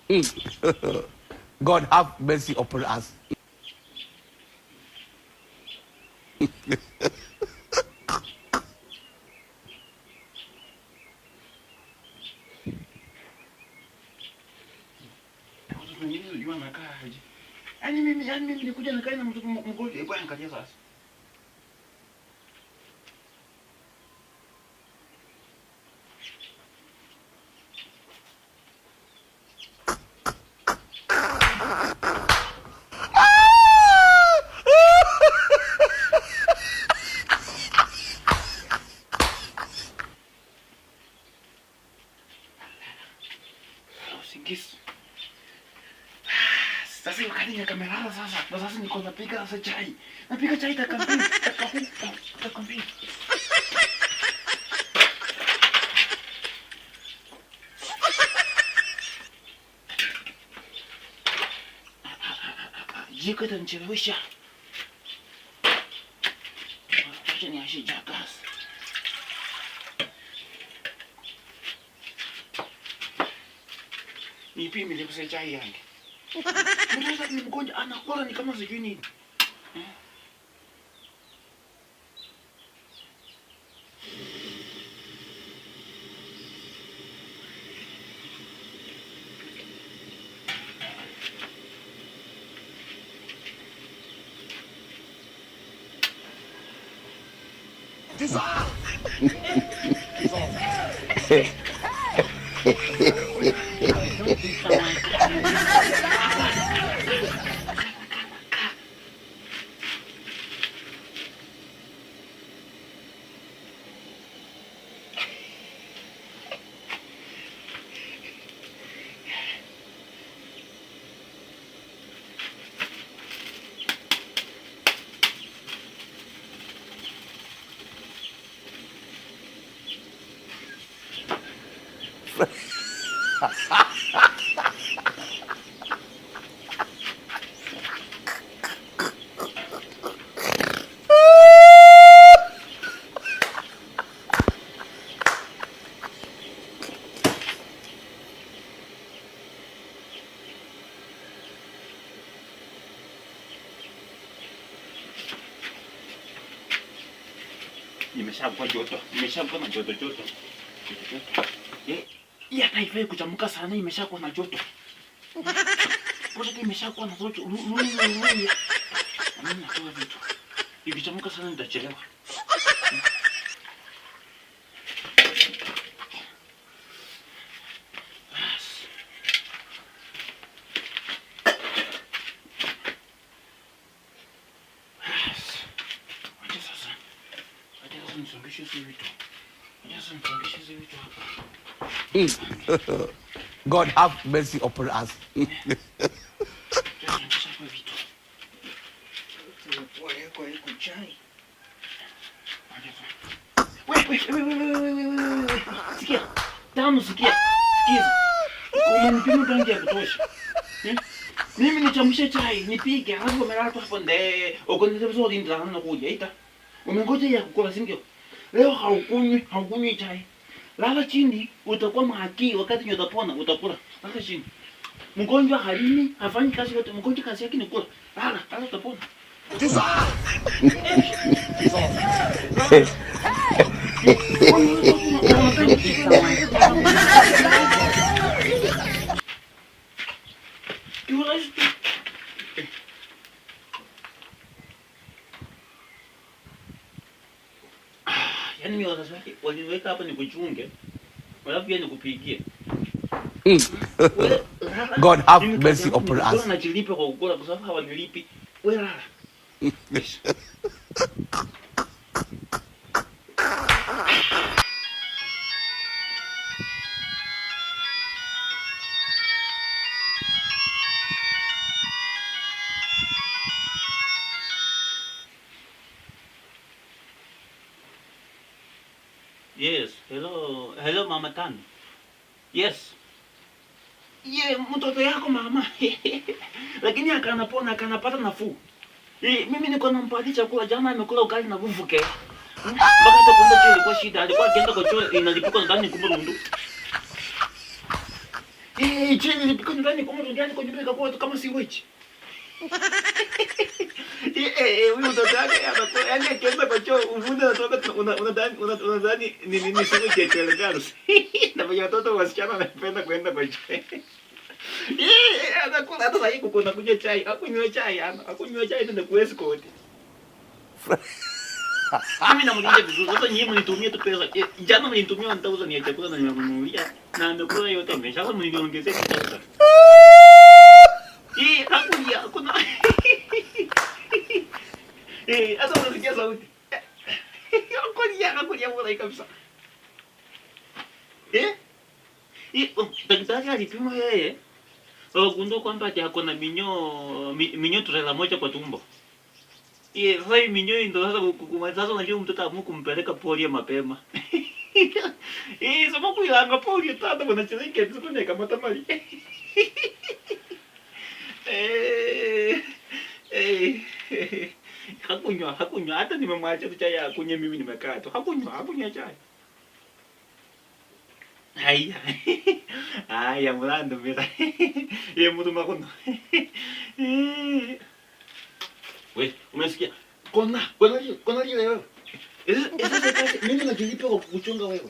God have mercy upon us. Yaani mimi nilikuja nikae na mtoto mgonjwa. Hebu angalia sasa. Usingizi. Sasa wakati nikamelala sasa. Na sasa niko napika sasa chai. Napika chai takambili. Takambili. Jiko itanichelewesha. Acha niashe gas. Nipime ile chai yangu. Mtoto ni mgonjwa anakula ni kama sijui nini. Nimeshakuwa joto. Nimeshakuwa na joto. Hii hata haifai kuchamuka sana, imeshakuwa na joto. Bora imeshakuwa na joto. Mimi natoa vitu. Ikichamuka sana nitachelewa. God have mercy upon us. Sikia. Tamu sikia. Sikiza. Umenipima tangi ya kutosha. Mimi nichamshe chai, nipike, alafu umelala tu hapo nde. Ukonde vizuri ndio na kuja ita. Umengoja ya kukula singio. Leo haukunywi chai. Lala chini, utakuwa mahaki wakati utapona, utakula. Lala chini. Mgonjwa halini, hafanyi kazi yote, mgonjwa kazi yake ni kula. Lala utapona. Yaani mimi wazazi wake waliniweka hapa nikuchunge. Walafu pia nikupigie. God have mercy upon us. Najilipa kwa kukula kwa sababu hawanilipi. Wewe lala. Yes, hello Mama Tan. Yes. Mtoto yako mama. Lakini akanapona, akanapata nafuu. Mimi niko nampatia chakula, jana amekula ugali na vuvuke. Mpaka hata kwenda choo ilikuwa shida. Alikuwa akienda kwa choo inalipuka ndani kumbe mtu. chini kwa ndani kwa mtu ndani kwa nyumba kwa kama si wechi. Huyu mtoto wake anakuwa yani akianza kwa choo uvunde anatoka unadhani ni siku chechele girls. Na vile watoto wasichana wanapenda kwenda kwa choo. Anakuwa hata sasa hivi kuna kunywa chai, akunywa chai ndio kuwezi kote. Mimi namuuliza vizuri, sasa nyinyi mnitumie tu pesa. Jana mlinitumia 1000 ya chakula na nimenunulia na nimekula yote imesha. Sasa mniongezee 1000. Hakuja kuna. Sasa unasikia sauti. Hakuja mbona kabisa. Daktari alipima yeye. Gundua kwamba ati ako na minyoo trela moja kwa tumbo. Sasa hii minyoo ndio sasa unajua mtoto amu kumpeleka polio mapema. Sema kuilanga polio tata bwana chezeke tuko kama tamali. Hakunywa hata nimemwacha tu chai akunywe mimi nimekaa tu. Hakunywa chai. Haya mulando mira. Mtu makono. We, umesikia? Kona hiyo wewe. Esa mimi najilipa kwa kukuchunga wewe.